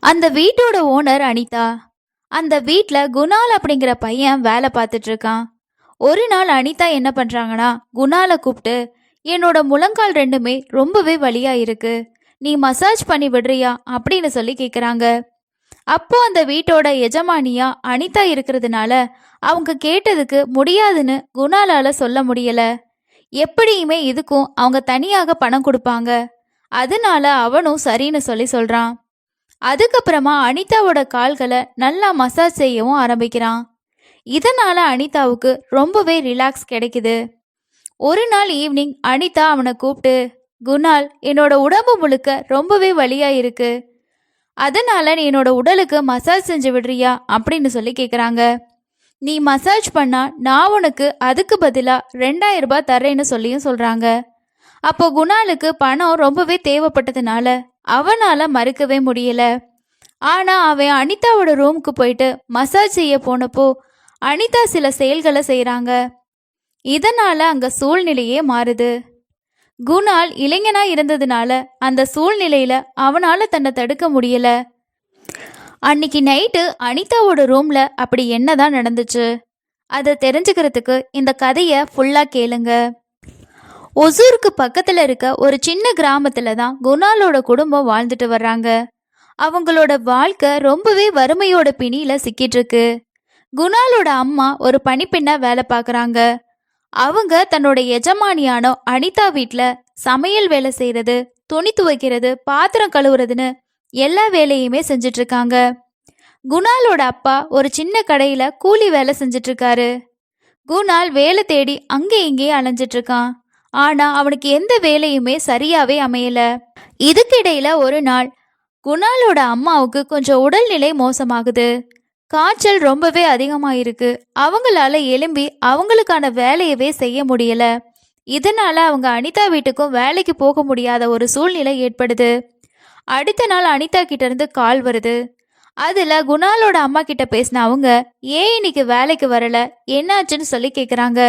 அந்த வீட்டோட ஓனர் அனிதா. அந்த வீட்டில் குணால் அப்படிங்கிற பையன் வேலை பார்த்துட்டு இருக்கான். ஒரு நாள் அனிதா என்ன பண்றாங்கன்னா, குணாலை கூப்பிட்டு, என்னோட முழங்கால் ரெண்டுமே ரொம்பவே வலியா இருக்கு, நீ மசாஜ் பண்ணி விடுறியா அப்படின்னு சொல்லி கேட்குறாங்க. அப்போ அந்த வீட்டோட எஜமானியா அனிதா இருக்கிறதுனால அவங்க கேட்டதுக்கு முடியாதுன்னு குணாலால சொல்ல முடியல. எப்படியுமே இதுக்கும் அவங்க தனியாக பணம் கொடுப்பாங்க. அதனால அவனும் சரின்னு சொல்லி சொல்றான். அதுக்கப்புறமா அனிதாவோட கால்களை நல்லா மசாஜ் செய்யவும் ஆரம்பிக்கிறான். இதனால அனிதாவுக்கு ரொம்பவே ரிலாக்ஸ் கிடைக்குது. ஒரு நாள் ஈவினிங் அனிதா அவனை கூப்பிட்டு, குணால், என்னோட உடம்பு முழுக்க ரொம்பவே வலியா இருக்கு, அதனால நீ என்னோட உடலுக்கு மசாஜ் செஞ்சு விடுறியா அப்படின்னு சொல்லி கேட்குறாங்க. நீ மசாஜ் பண்ணா நான் உனக்கு அதுக்கு பதிலாக 2000 ரூபாய் தர்றேன்னு சொல்லியும் சொல்றாங்க. அப்போ குணாலுக்கு பணம் ரொம்பவே தேவைப்பட்டதுனால அவனால மறுக்கவே முடியல. ஆனா அவன் அனிதாவோட ரூமுக்கு போயிட்டு மசாஜ் செய்ய போனப்போ அனிதா சில செயல்களை செய்கிறாங்க. இதனால அங்க சூழ்நிலையே மாறுது. குணால் இளைஞனா இருந்ததுனால அந்த சூழ்நிலையில அவனால தன்னை தடுக்க முடியல. அன்னைக்கு நைட்டு அனிதாவோட ரூம்ல அப்படி என்னதான் நடந்துச்சு அதை தெரிஞ்சுக்கிறதுக்கு இந்த கதையை ஃபுல்லா கேளுங்க. ஒசூருக்கு பக்கத்துல இருக்க ஒரு சின்ன கிராமத்துல தான் குணாலோட குடும்பம் வாழ்ந்துட்டு வர்றாங்க. அவங்களோட வாழ்க்கை ரொம்பவே வறுமையோட பிணியில சிக்கிட்டு இருக்கு. குணாலோட அம்மா ஒரு பணிப்பெண்ணா வேலை பார்க்குறாங்க. அவங்க தன்னோட எஜமானியானோ அனிதா வீட்டில் சமையல் வேலை செய்யறது, துணி துவைக்கிறது, பாத்திரம் கழுவுறதுன்னு எல்லா வேலையுமே செஞ்சிட்டு இருக்காங்க. குணாலோட அப்பா ஒரு சின்ன கடையில கூலி வேலை செஞ்சிட்டு இருக்காரு. குணால் வேலை தேடி அங்கே இங்கேயே அலைஞ்சிட்டு இருக்கான். ஆனா அவனுக்கு எந்த வேலையுமே சரியாவே அமையல. இதுக்கிடையில ஒரு நாள் குணாலோட அம்மாவுக்கு கொஞ்சம் உடல்நிலை மோசமாகுது. காய்ச்சல் ரொம்பவே அதிகமாயிருக்கு. அவங்களால எழும்பி அவங்களுக்கான வேலையவே செய்ய முடியல. இதனால அவங்க அனிதா வீட்டுக்கும் வேலைக்கு போக முடியாத ஒரு சூழ்நிலை ஏற்படுது. அடுத்த நாள் அனிதா கிட்ட இருந்து கால் வருது. அதுல குணாலோட அம்மா கிட்ட பேசின அவங்க, ஏன் இன்னைக்கு வேலைக்கு வரல, என்னாச்சுன்னு சொல்லி கேக்குறாங்க.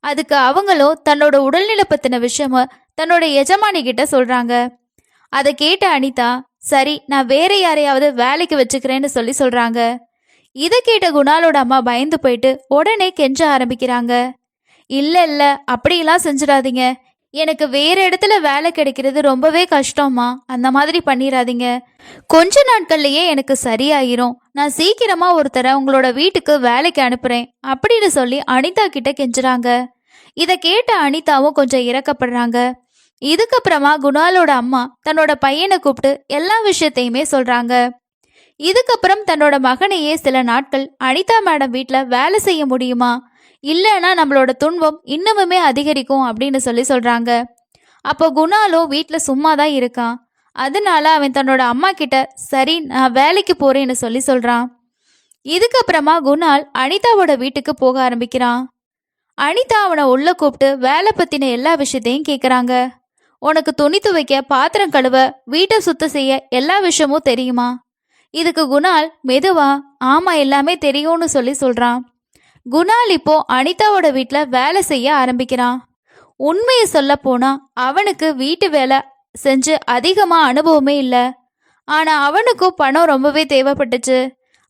அதுக்கு அவங்களும் தன்னோட உடல்நிலை பத்தின விஷயமா தன்னோட எஜமானி கிட்ட சொல்றாங்க. அதை கேட்ட அனிதா, சரி நான் வேற யாரையாவது வேலைக்கு வச்சுக்கிறேன்னு சொல்லி சொல்றாங்க. இதை கேட்ட குணாலோட அம்மா பயந்து போயிட்டு உடனே கெஞ்ச ஆரம்பிக்கிறாங்க. இல்ல இல்ல, அப்படியெல்லாம் செஞ்சிடாதீங்க, எனக்கு வேற இடத்துல வேலை கிடைக்கிறது ரொம்பவே கஷ்டமா, அந்த மாதிரி பண்ணிடாதீங்க, கொஞ்ச நாட்கள்லயே எனக்கு சரியாயிரும், நான் சீக்கிரமா ஒருத்தரை உங்களோட வீட்டுக்கு வேலைக்கு அனுப்புறேன் அப்படின்னு சொல்லி அனிதா கிட்ட கெஞ்சுறாங்க. இதை கேட்ட அனிதாவும் கொஞ்சம் இறக்கப்படுறாங்க. இதுக்கப்புறமா குணாலோட அம்மா தன்னோட பையனை கூப்பிட்டு எல்லா விஷயத்தையுமே சொல்றாங்க. இதுக்கப்புறம் தன்னோட மகனையே சில நாட்கள் அனிதா மேடம் வீட்டில் வேலை செய்ய முடியுமா, இல்லைன்னா நம்மளோட துன்பம் இன்னமுமே அதிகரிக்கும் அப்படின்னு சொல்லி சொல்றாங்க. அப்போ குணாலும் வீட்டில் சும்மா தான் இருக்கான். அதனால அவன் தன்னோட அம்மா கிட்ட சரி நான் வேலைக்கு போறேன்னு சொல்லி சொல்றான். இதுக்கப்புறமா குணால் அனிதாவோட வீட்டுக்கு போக ஆரம்பிக்கிறான். அனிதா அவனை உள்ள கூப்பிட்டு வேலை பத்தின எல்லா விஷயத்தையும் கேட்குறாங்க. உனக்கு துணி துவைக்க, பாத்திரம் கழுவ, வீட்டை சுத்தம் செய்ய எல்லா விஷயமும் தெரியுமா? இதுக்கு குணால் மெதுவா ஆமா எல்லாமே தெரியும்னு சொல்லி சொல்றான். குணால் இப்போ அனிதாவோட வீட்டில் வேலை செய்ய ஆரம்பிக்கிறான். உண்மையை சொல்ல போனா அவனுக்கு வீட்டு வேலை செஞ்சு அதிகமா அனுபவமே இல்லை. ஆனா அவனுக்கும் பணம் ரொம்பவே தேவைப்பட்டுச்சு.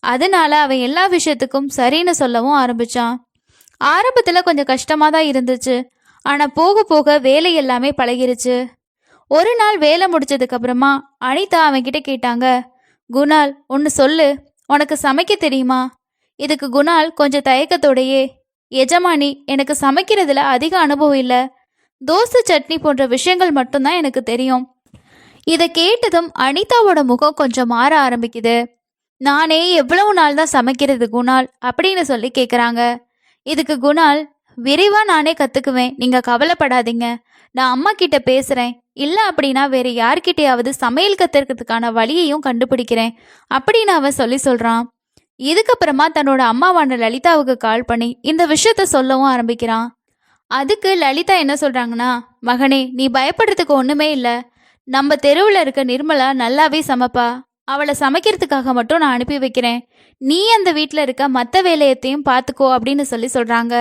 அதனால அவன் எல்லா விஷயத்துக்கும் சரின்னு சொல்லவும் ஆரம்பிச்சான். ஆரம்பத்துல கொஞ்சம் கஷ்டமா தான் இருந்துச்சு. ஆனா போக போக வேலை எல்லாமே பழகிருச்சு. ஒரு நாள் வேலை முடிச்சதுக்கு அப்புறமா அனிதா அவன்கிட்ட கேட்டாங்க, குணால் ஒன்று சொல்லு, உனக்கு சமைக்க தெரியுமா? இதுக்கு குணால் கொஞ்சம் தயக்கத்தோடையே, எஜமானி எனக்கு சமைக்கிறதுல அதிக அனுபவம் இல்லை, தோசை சட்னி போன்ற விஷயங்கள் மட்டும்தான் எனக்கு தெரியும். இதை கேட்டதும் அனிதாவோட முகம் கொஞ்சம் மாற ஆரம்பிக்குது. நானே எவ்வளவு நாள் தான் சமைக்கிறது குணால் அப்படின்னு சொல்லி கேட்குறாங்க. இதுக்கு குணால், விரைவா நானே கத்துக்குவேன், நீங்க கவலைப்படாதீங்க, நான் அம்மா கிட்ட பேசுறேன், இல்லை அப்படின்னா வேற யார்கிட்டையாவது சமையல் கத்துக்கிறதுக்கான வழியையும் கண்டுபிடிக்கிறேன் அப்படின்னு அவன் சொல்லி சொல்றான். இதுக்கப்புறமா தன்னோட அம்மாவான லலிதாவுக்கு கால் பண்ணி இந்த விஷயத்த சொல்லவும் ஆரம்பிக்கிறான். அதுக்கு லலிதா என்ன சொல்றாங்கன்னா, மகனே நீ பயப்படுறதுக்கு ஒண்ணுமே இல்லை, நம்ம தெருவில் இருக்க நிர்மலா நல்லாவே சமைப்பா, அவளை சமைக்கிறதுக்காக மட்டும் நான் அனுப்பி வைக்கிறேன், நீ அந்த வீட்டில் இருக்க மற்ற வேலையத்தையும் பார்த்துக்கோ அப்படின்னு சொல்லி சொல்றாங்க.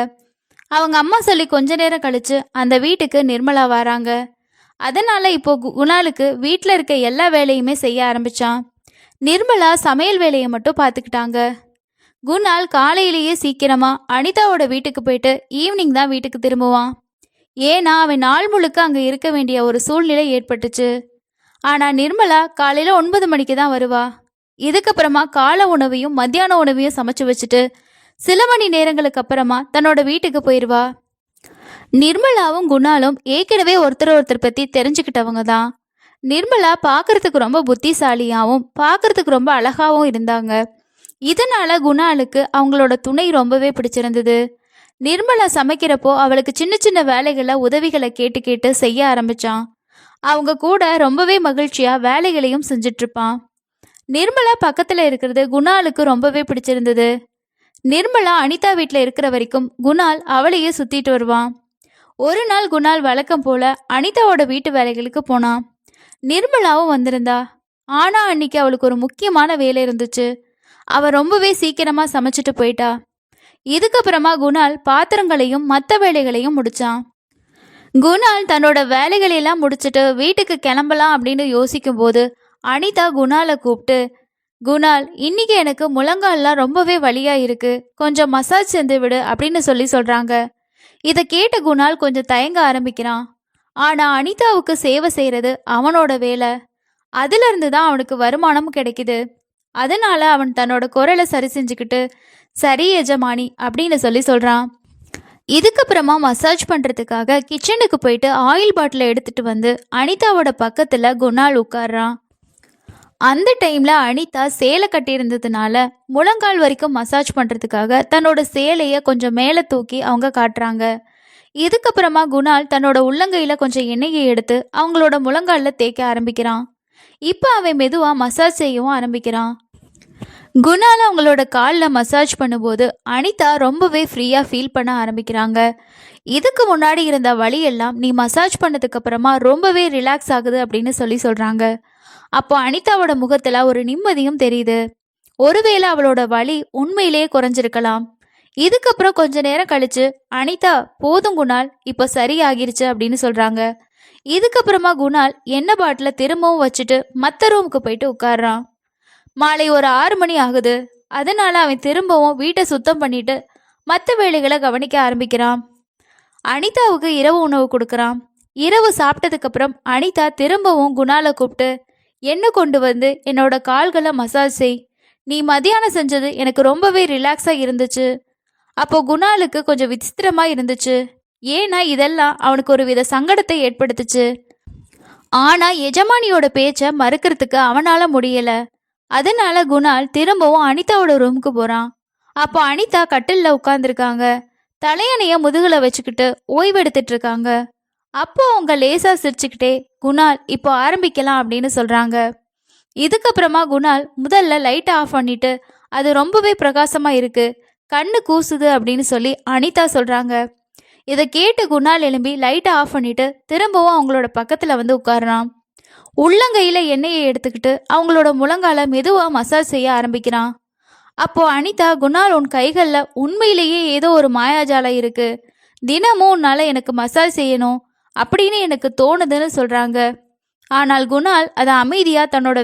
அவங்க அம்மா சொல்லி கொஞ்ச நேரம் கழிச்சு அந்த வீட்டுக்கு நிர்மலா வராங்க. அதனால இப்போ குணாலுக்கு வீட்டில் இருக்க எல்லா வேலையுமே செய்ய ஆரம்பிச்சான். நிர்மலா சமையல் வேலையை மட்டும் பார்த்துக்கிட்டாங்க. குணால் காலையிலேயே சீக்கிரமா அனிதாவோட வீட்டுக்கு போயிட்டு ஈவினிங் தான் வீட்டுக்கு திரும்புவான். ஏன்னா அவன் நாள் முழுக்க அங்க இருக்க வேண்டிய ஒரு சூழ்நிலை ஏற்பட்டுச்சு. ஆனா நிர்மலா காலையில 9 மணிக்கு தான் வருவா. இதுக்கப்புறமா காலை உணவையும் மத்தியான உணவையும் சமைச்சு வச்சுட்டு சில மணி நேரங்களுக்கு அப்புறமா தன்னோட வீட்டுக்கு போயிடுவா. நிர்மலாவும் குணாலும் ஏற்கனவே ஒருத்தர் ஒருத்தர் பத்தி தெரிஞ்சுக்கிட்டவங்க தான். நிர்மலா பார்க்கறதுக்கு ரொம்ப புத்திசாலியாகவும் பார்க்கறதுக்கு ரொம்ப அழகாவும் இருந்தாங்க. இதனால குணாலுக்கு அவங்களோட துணை ரொம்பவே பிடிச்சிருந்தது. நிர்மலா சமைக்கிறப்போ அவளுக்கு சின்ன சின்ன வேலைகளை உதவிகளை கேட்டு கேட்டு செய்ய ஆரம்பிச்சான். அவங்க கூட ரொம்பவே மகிழ்ச்சியா வேலைகளையும் செஞ்சுட்டு இருப்பான். நிர்மலா பக்கத்துல இருக்கிறது குணாலுக்கு ரொம்பவே பிடிச்சிருந்தது. நிர்மலா அனிதா வீட்டில் இருக்கிற வரைக்கும் குணால் அவளையே சுத்திட்டு வருவான். ஒரு நாள் குணால் வழக்கம் போல அனிதாவோட வீட்டு வேலைகளுக்கு போனான். நிர்மலாவும் வந்திருந்தா. ஆனா அன்னைக்கு அவளுக்கு ஒரு முக்கியமான வேலை இருந்துச்சு. அவ ரொம்பவே சீக்கிரமா சமைச்சிட்டு போயிட்டா. இதுக்கப்புறமா குணால் பாத்திரங்களையும் மற்ற வேலைகளையும் முடிச்சான். குணால் தன்னோட வேலைகளையெல்லாம் முடிச்சுட்டு வீட்டுக்கு கிளம்பலாம் அப்படின்னு யோசிக்கும் போது அனிதா குணாலை கூப்பிட்டு, குணால், இன்னைக்கு எனக்கு முழங்கால்லாம் ரொம்பவே வலியா இருக்கு, கொஞ்சம் மசாஜ் செஞ்சு விடு அப்படின்னு சொல்றாங்க. இதை கேட்ட குணால் கொஞ்சம் தயங்க ஆரம்பிக்கிறான். ஆனா அனிதாவுக்கு சேவை செய்யறது அவனோட வேலை. அதுல இருந்து தான் அவனுக்கு வருமானமும் கிடைக்குது. அதனால அவன் தன்னோட குரலை சரி செஞ்சுக்கிட்டு, சரி எஜமானி அப்படின்னு சொல்றான். இதுக்கப்புறமா மசாஜ் பண்றதுக்காக கிச்சனுக்கு போயிட்டு ஆயில் பாட்டிலை எடுத்துட்டு வந்து அனிதாவோட பக்கத்துல குணால் உட்கார்றான். அந்த டைம்ல அனிதா சேலை கட்டியிருந்ததுனால முழங்கால் வரைக்கும் மசாஜ் பண்றதுக்காக தன்னோட சேலைய கொஞ்சம் மேலே தூக்கி அவங்க காட்டுறாங்க. இதுக்கப்புறமா குணால் தன்னோட உள்ளங்கையில கொஞ்சம் எண்ணெயை எடுத்து அவங்களோட முழங்காலில் தேய்க்க ஆரம்பிக்கிறான். இப்போ அவன் மெதுவா மசாஜ் செய்யவும் ஆரம்பிக்கிறான். குணால் அவங்களோட காலில் மசாஜ் பண்ணும்போது அனிதா ரொம்பவே ஃப்ரீயாக ஃபீல் பண்ண ஆரம்பிக்கிறாங்க. இதுக்கு முன்னாடி இருந்த வலியெல்லாம் நீ மசாஜ் பண்ணதுக்கு அப்புறமா ரொம்பவே ரிலாக்ஸ் ஆகுது அப்படின்னு சொல்றாங்க. அப்போ அனிதாவோட முகத்துல ஒரு நிம்மதியும் தெரியுது. ஒருவேளை அவளோட வலி உண்மையிலேயே குறைஞ்சிருக்கலாம். இதுக்கப்புறம் கொஞ்ச நேரம் கழிச்சு அனிதா, போதும் குணால், இப்போ சரியாகிருச்சு அப்படின்னு சொல்றாங்க. இதுக்கப்புறமா குணால் எண்ணெய் பாட்டில திரும்பவும் வச்சுட்டு மற்ற ரூமுக்கு போயிட்டு உட்கார்றான். மாலை ஒரு 6 மணி ஆகுது. அதனால அவன் திரும்பவும் வீட்டை சுத்தம் பண்ணிட்டு மற்ற வேலைகளை கவனிக்க ஆரம்பிக்கிறான். அனிதாவுக்கு இரவு உணவு கொடுக்குறான். இரவு சாப்பிட்டதுக்கு அப்புறம் அனிதா திரும்பவும் குணாலை கூப்பிட்டு, எண்ணெய் கொண்டு வந்து என்னோட கால்களை மசாஜ் செய். நீ மதியானம் செஞ்சது எனக்கு ரொம்பவே ரிலாக்ஸாக இருந்துச்சு. அப்போ குணாலுக்கு கொஞ்சம் விசித்திரமா இருந்துச்சு. ஏன்னா இதெல்லாம் அவனுக்கு ஒரு வித சங்கடத்தை ஏற்படுத்துச்சு. ஆனா எஜமானியோட பேச்சை மறுக்கிறதுக்கு அவனால முடியல. அதனால குணால் திரும்பவும் அனிதாவோட ரூமுக்கு போறான். அப்போ அனிதா கட்டில்ல உட்கார்ந்துருக்காங்க. தலையணைய முதுகுல வச்சுக்கிட்டு ஓய்வெடுத்துட்டு இருக்காங்க. அப்போ அவங்க லேசா சிரிச்சுக்கிட்டே, குணால், இப்போ ஆரம்பிக்கலாம் அப்படின்னு சொல்றாங்க. இதுக்கப்புறமா குணால் முதல்ல லைட்டை ஆஃப் பண்ணிட்டு, அது ரொம்பவே பிரகாசமா இருக்கு, கண்ணு கூசுது அப்படின்னு அனிதா சொல்றாங்க. இதை கேட்டு குணால் எழும்பி லைட்டை ஆஃப் பண்ணிட்டு திரும்பவும் அவங்களோட பக்கத்துல வந்து உட்கார்றான். உள்ளங்கையில எண்ணெயை எடுத்துக்கிட்டு அவங்களோட முழங்கால மெதுவா மசாஜ் செய்ய ஆரம்பிக்கிறான். அப்போ அனிதா, குணால், உன் கைகள்ல உண்மையிலேயே ஏதோ ஒரு மாயாஜாலம் இருக்கு, தினமும் உன்னால எனக்கு மசாஜ் செய்யணும் அப்படின்னு எனக்கு தோணுதுன்னு சொல்றாங்க. ஆனால் குணால் அதை அமைதியா தன்னோட